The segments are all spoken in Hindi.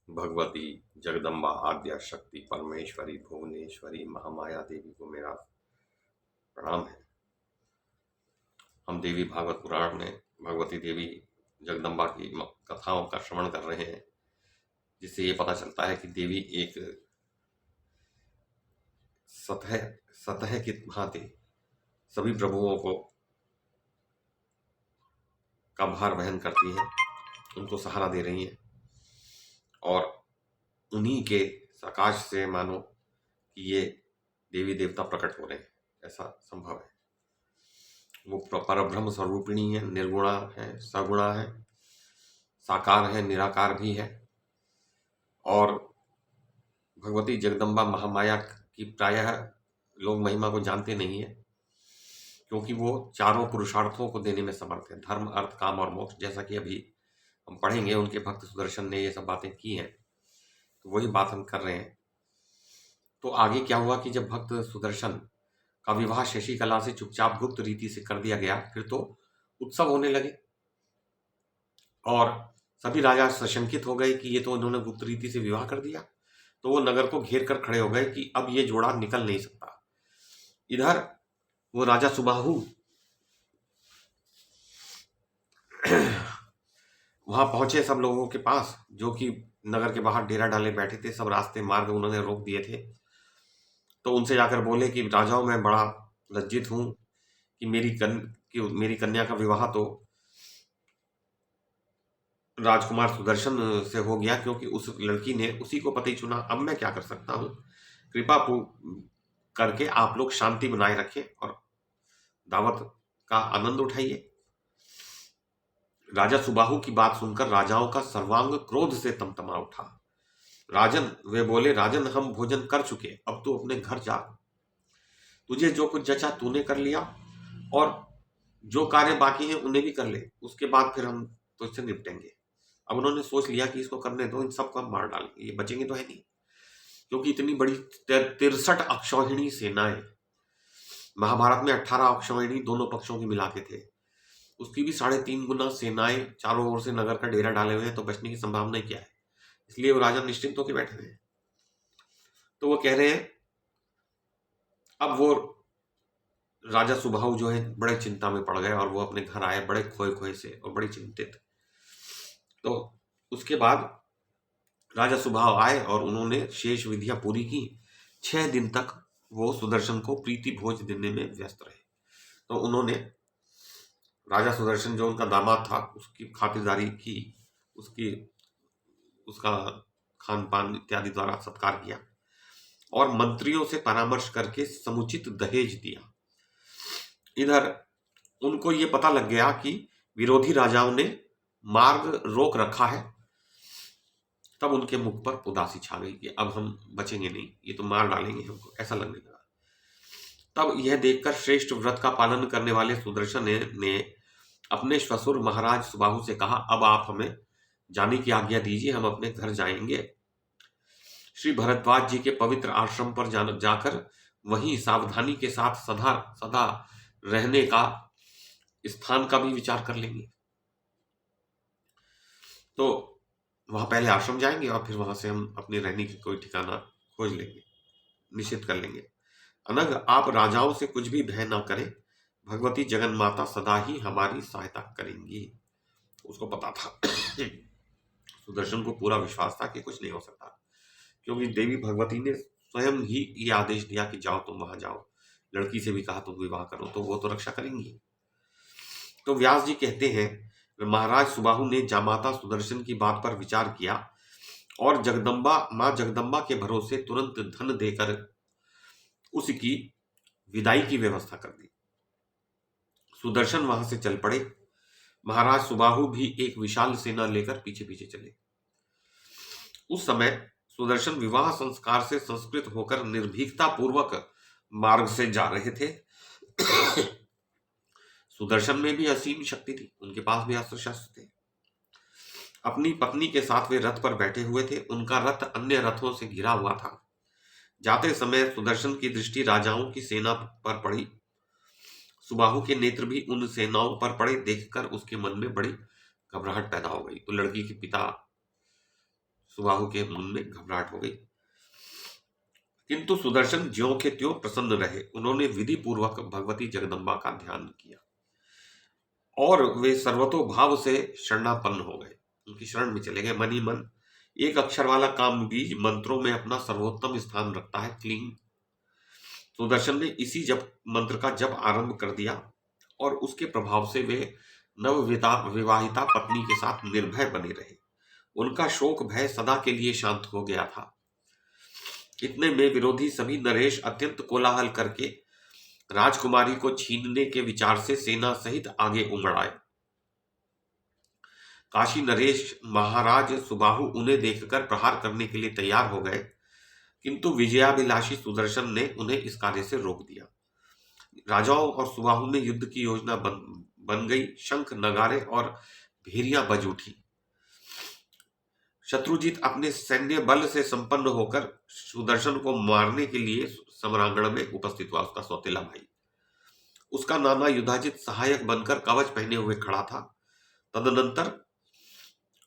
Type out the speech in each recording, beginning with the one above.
भगवती जगदम्बा आद्या शक्ति परमेश्वरी भुवनेश्वरी महामाया देवी को मेरा प्रणाम है। हम देवी भागवत पुराण में भगवती देवी जगदम्बा की कथाओं का श्रवण कर रहे हैं, जिससे ये पता चलता है कि देवी एक सतह सतह की भांति सभी प्रभुओं को का भार वहन करती हैं, उनको सहारा दे रही हैं और उन्हीं के सकाश से मानो कि ये देवी देवता प्रकट हो रहे हैं, ऐसा संभव है। वो परब्रह्म स्वरूपिणी है, निर्गुणा है, सगुणा है, साकार है, निराकार भी है। और भगवती जगदम्बा महामाया की प्रायः लोग महिमा को जानते नहीं है, क्योंकि वो चारों पुरुषार्थों को देने में समर्थ है, धर्म, अर्थ, काम और मोक्ष। जैसा कि अभी हम पढ़ेंगे, उनके भक्त सुदर्शन ने ये सब बातें की हैं, तो वही बात हम कर रहे हैं। तो आगे क्या हुआ कि जब भक्त सुदर्शन का विवाह शशिकला से चुपचाप गुप्त रीति से कर दिया गया, फिर तो उत्सव होने लगे और सभी राजा सशंकित हो गए कि ये तो इन्होंने गुप्त रीति से विवाह कर दिया। तो वो नगर को घेर कर खड़े हो गए कि अब ये जोड़ा निकल नहीं सकता। इधर वो राजा सुबाहु वहां पहुंचे सब लोगों के पास, जो कि नगर के बाहर डेरा डाले बैठे थे। सब रास्ते मार्ग उन्होंने रोक दिए थे। तो उनसे जाकर बोले कि राजाओं, मैं बड़ा लज्जित हूं कि मेरी कन्या का विवाह तो राजकुमार सुदर्शन से हो गया, क्योंकि उस लड़की ने उसी को पति चुना। अब मैं क्या कर सकता हूं? कृपा करके आप लोग शांति बनाए रखें और दावत का आनंद उठाइए। राजा सुबाहु की बात सुनकर राजाओं का सर्वांग क्रोध से तमतमा उठा। राजन, वे बोले, राजन, हम भोजन कर चुके, अब तू अपने घर जा। तुझे जो कुछ जचा तूने कर लिया, और जो कार्य बाकी हैं उन्हें भी कर ले, उसके बाद फिर हम तुझसे निपटेंगे। अब उन्होंने सोच लिया कि इसको करने दो, इन सबको हम मार डालेंगे, ये बचेंगे तो है नहीं, क्योंकि इतनी बड़ी 63 अक्षौहिणी सेनाएं, महाभारत में 18 अक्षौहिणी दोनों पक्षों की मिला के थे, उसकी भी 3.5 गुना सेनाएं चारों ओर से नगर का डेरा डाले हुए हैं, तो बचने की संभावना क्या है? इसलिए वो राजा निश्चिंत होकर बैठे हुए हैं। तो वो कह रहे हैं, अब वो राजा सुबाहु जो है बड़े चिंता में पड़ गए और वो अपने घर आए बड़े खोए खोए से और बड़ी चिंतित। तो उसके बाद राजा सुबाहु आए और उन्होंने शेष विधियां पूरी की। 6 दिन तक वो सुदर्शन को प्रीति भोज देने में व्यस्त रहे। तो उन्होंने राजा सुदर्शन, जो उनका दामाद था, उसकी खातिरदारी की, उसका खान पान इत्यादि द्वारा सत्कार किया और मंत्रियों से परामर्श करके समुचित दहेज दिया। इधर उनको ये पता लग गया कि विरोधी राजाओं ने मार्ग रोक रखा है। तब उनके मुख पर उदासी छा गई कि अब हम बचेंगे नहीं, ये तो मार डालेंगे हमको, ऐसा लगने लगा। तब यह देखकर श्रेष्ठ व्रत का पालन करने वाले सुदर्शन ने अपने श्वशुर महाराज सुबाहु से कहा, अब आप हमें जाने की आज्ञा दीजिए, हम अपने घर जाएंगे। श्री भरद्वाज जी के पवित्र आश्रम पर जाकर वहीं सावधानी के साथ सदा सदा रहने का स्थान का भी विचार कर लेंगे। तो वहां पहले आश्रम जाएंगे और फिर वहां से हम अपने रहने की कोई ठिकाना खोज लेंगे, निश्चित कर लेंगे। अनग, आप राजाओं से कुछ भी भय ना करें, भगवती जगन माता सदा ही हमारी सहायता करेंगी। उसको पता था सुदर्शन को पूरा विश्वास था कि कुछ नहीं हो सकता, क्योंकि देवी भगवती ने स्वयं ही ये आदेश दिया कि जाओ, तुम वहां जाओ, लड़की से भी कहा तुम विवाह करो, तो वो तो रक्षा करेंगी। तो व्यास जी कहते हैं, महाराज सुबाहु ने जामाता सुदर्शन की बात पर विचार किया और मां जगदम्बा के भरोसे तुरंत धन देकर उसकी विदाई की व्यवस्था कर दी। सुदर्शन वहां से चल पड़े। महाराज सुबाहु भी एक विशाल सेना लेकर पीछे पीछे चले। उस समय सुदर्शन विवाह संस्कार से संस्कृत होकर निर्भीकता पूर्वक मार्ग से जा रहे थे। सुदर्शन में भी असीम शक्ति थी, उनके पास भी अस्त्र शस्त्र थे। अपनी पत्नी के साथ वे रथ पर बैठे हुए थे। उनका रथ अन्य रथों से घिरा हुआ था। जाते समय सुदर्शन की दृष्टि राजाओं की सेना पर पड़ी। सुबाहु के नेत्र भी उन सेनाओं पर पड़े। देखकर उसके मन में बड़ी घबराहट पैदा हो गई। तो लड़की के पिता सुबाहु के मन में घबराहट हो गई, किंतु सुदर्शन ज्यों के त्यों प्रसन्न रहे। उन्होंने विधि पूर्वक भगवती जगदम्बा का ध्यान किया और वे सर्वतोभाव से शरणापन्न हो गए, उनकी शरण में चले गए। मन ही मन एक अक्षर वाला काम बीज मंत्रों में अपना सर्वोत्तम स्थान रखता है, क्लीं। सुदर्शन ने इसी जप मंत्र का जप आरंभ कर दिया और उसके प्रभाव से वे विवाहिता पत्नी के साथ निर्भय बने रहे। उनका शोक भय सदा के लिए शांत हो गया था। इतने में विरोधी सभी नरेश अत्यंत कोलाहल करके राजकुमारी को छीनने के विचार से सेना सहित आगे उमड़ आए। काशी नरेश महाराज सुबाहु उन्हें देखकर प्रहार करने के लिए तैयार हो गए, किंतु विजयाभिलाषी सुदर्शन ने उन्हें इस कार्य से रोक दिया। राजाओं और सुबाहु में युद्ध की योजना बन गई। शंख, नगारे और भेरियां बज उठी। शत्रुजीत अपने सैन्य बल से संपन्न होकर सुदर्शन को मारने के लिए सम्रांगण में उपस्थित हुआ। उसका सौतेला भाई, उसका नाना युधाजित सहायक बनकर कवच पहने हुए खड़ा था। तदनंतर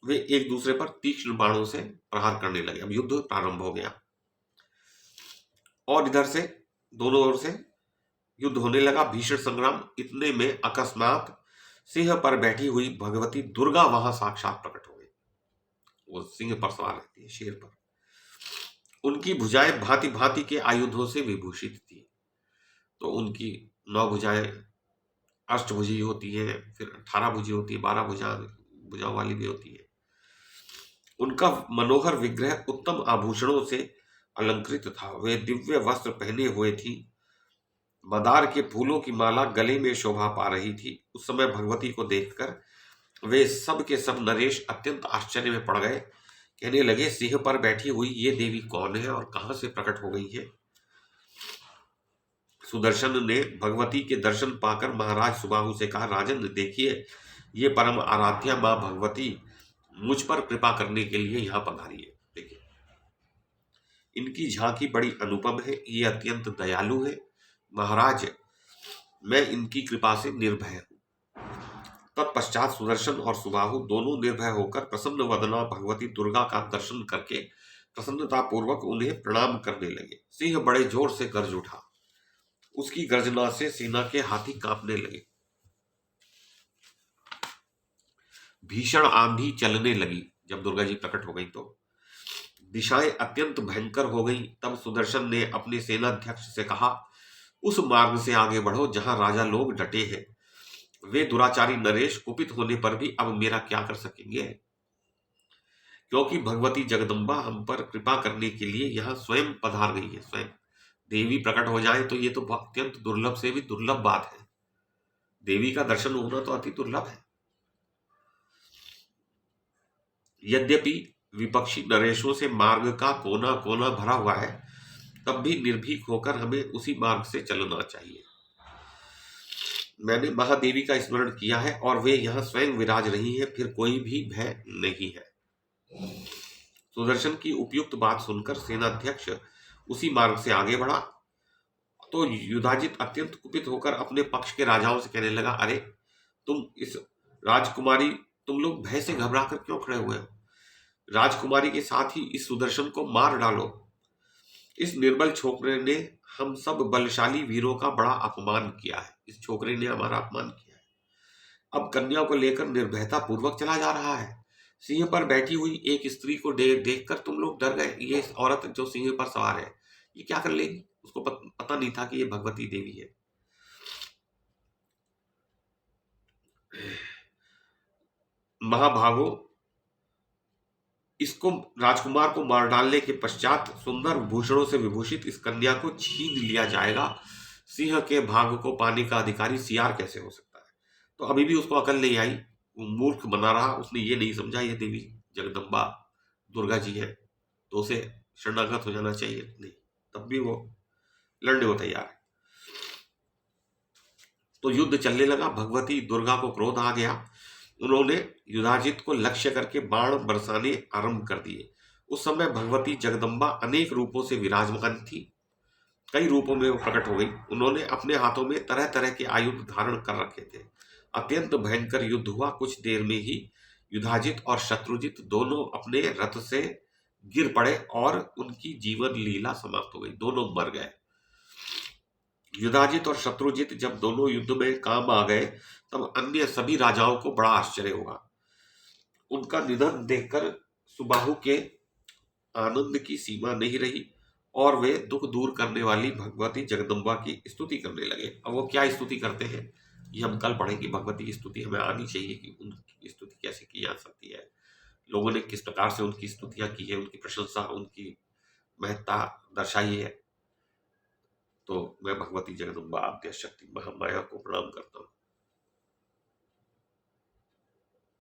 वे एक दूसरे पर तीक्ष्ण बाणों से प्रहार करने लगे। अब युद्ध प्रारंभ हो गया और इधर से दोनों ओर से युद्ध होने लगा, भीषण संग्राम। इतने में अकस्मात सिंह पर बैठी हुई भगवती दुर्गा वहां साक्षात प्रकट हो गई। वो सिंह पर सवार रहती है, शेर पर। उनकी भुजाएं भांति भांति के आयुधों से विभूषित थी। तो उनकी 9 भुजाएं अष्टभुजी होती है, फिर 18 भुजी होती है, 12 भुजाओं वाली भी होती है। उनका मनोहर विग्रह उत्तम आभूषणों से अलंकृत था। वे दिव्य वस्त्र पहने हुए थी। मदार के फूलों की माला गले में शोभा पा रही थी। उस समय भगवती को देखकर वे सब के सब नरेश अत्यंत आश्चर्य में पड़ गए। कहने लगे, सिंह पर बैठी हुई ये देवी कौन है और कहां से प्रकट हो गई है? सुदर्शन ने भगवती के दर्शन पाकर महाराज सुबाहु से कहा, राजन देखिए, ये परम आराध्या मां भगवती मुझ पर कृपा करने के लिए यहाँ पधारी है। देखिए, इनकी झांकी बड़ी अनुपम है, ये अत्यंत दयालु है। महाराज, मैं इनकी कृपा से निर्भय हूं। तत्पश्चात सुदर्शन और सुबाहु दोनों निर्भय होकर प्रसन्न वदना भगवती दुर्गा का दर्शन करके प्रसन्नता पूर्वक उन्हें प्रणाम करने लगे। सिंह बड़े जोर से गर्ज उठा। उसकी गर्जना से सेना के हाथी कांपने लगे। भीषण आंधी चलने लगी। जब दुर्गा जी प्रकट हो गई तो दिशाएं अत्यंत भयंकर हो गई। तब सुदर्शन ने अपने सेनाध्यक्ष से कहा, उस मार्ग से आगे बढ़ो जहां राजा लोग डटे हैं। वे दुराचारी नरेश कुपित होने पर भी अब मेरा क्या कर सकेंगे, क्योंकि भगवती जगदम्बा हम पर कृपा करने के लिए यहाँ स्वयं पधार गई है। स्वयं देवी प्रकट हो जाए तो ये तो अत्यंत दुर्लभ से भी दुर्लभ बात है। देवी का दर्शन होना तो अति दुर्लभ है। यद्यपि विपक्षी नरेशों से मार्ग का कोना कोना भरा हुआ है, तब भी निर्भीक होकर हमें उसी मार्ग से चलना चाहिए। मैंने महादेवी का स्मरण किया है और वे यहाँ स्वयं विराज रही हैं, फिर कोई भी भय नहीं है। सुदर्शन की उपयुक्त बात सुनकर सेनाध्यक्ष उसी मार्ग से आगे बढ़ा तो युधाजित अत्यंत कुपित होकर अपने पक्ष के राजाओं से कहने लगा, अरे तुम इस राजकुमारी, तुम लोग भय से घबरा कर क्यों खड़े हुए हो? राजकुमारी के साथ ही इस सुदर्शन को मार डालो। इस निर्बल छोकरे ने हम सब बलशाली वीरों का बड़ा अपमान किया है। इस छोकरे ने हमारा अपमान किया है। अब कन्या को लेकर निर्भयता पूर्वक चला जा रहा है। सिंह पर बैठी हुई एक स्त्री को देखकर तुम लोग डर गए। ये औरत जो सिंह पर सवार है, ये क्या कर लेगी? उसको पता नहीं था कि ये भगवती देवी है। महाभागो, इसको राजकुमार को मार डालने के पश्चात सुंदर भूषणों से विभूषित इस कन्या को छीन लिया जाएगा। सिंह के भाग को पाने का अधिकारी सियार कैसे हो सकता है? तो अभी भी उसको अकल नहीं आई, वो मूर्ख बना रहा। उसने ये नहीं समझा ये देवी जगदम्बा दुर्गा जी है तो उसे शरणागत हो जाना चाहिए। नहीं, तब भी वो लड़ने को तैयार है। तो युद्ध चलने लगा। भगवती दुर्गा को क्रोध आ गया। उन्होंने युधाजित को लक्ष्य करके बाण बरसाने आरंभ कर दिए। उस समय भगवती जगदम्बा अनेक रूपों से विराजमान थी। कई रूपों में वो प्रकट हो गई। उन्होंने अपने हाथों में तरह तरह के आयुध धारण कर रखे थे। अत्यंत भयंकर युद्ध हुआ। कुछ देर में ही युधाजित और शत्रुजित दोनों अपने रथ से गिर पड़े और उनकी जीवन लीला समाप्त हो गई, दोनों मर गए। युधाजित और शत्रुजित जब दोनों युद्ध में काम आ गए तब अन्य सभी राजाओं को बड़ा आश्चर्य हुआ। उनका निधन देखकर सुबाहु के आनंद की सीमा नहीं रही और वे दुख दूर करने वाली भगवती जगदम्बा की स्तुति करने लगे। अब वो क्या स्तुति करते हैं ये हम कल पढ़ेंगे। भगवती की स्तुति हमें आनी चाहिए कि उनकी स्तुति कैसे की जा सकती है, लोगों ने किस प्रकार से उनकी स्तुतियां की है, उनकी प्रशंसा, उनकी महत्ता दर्शाई है। तो मैं भगवती जगदम्बा आद्य शक्ति महामाया को प्रणाम करता हूँ।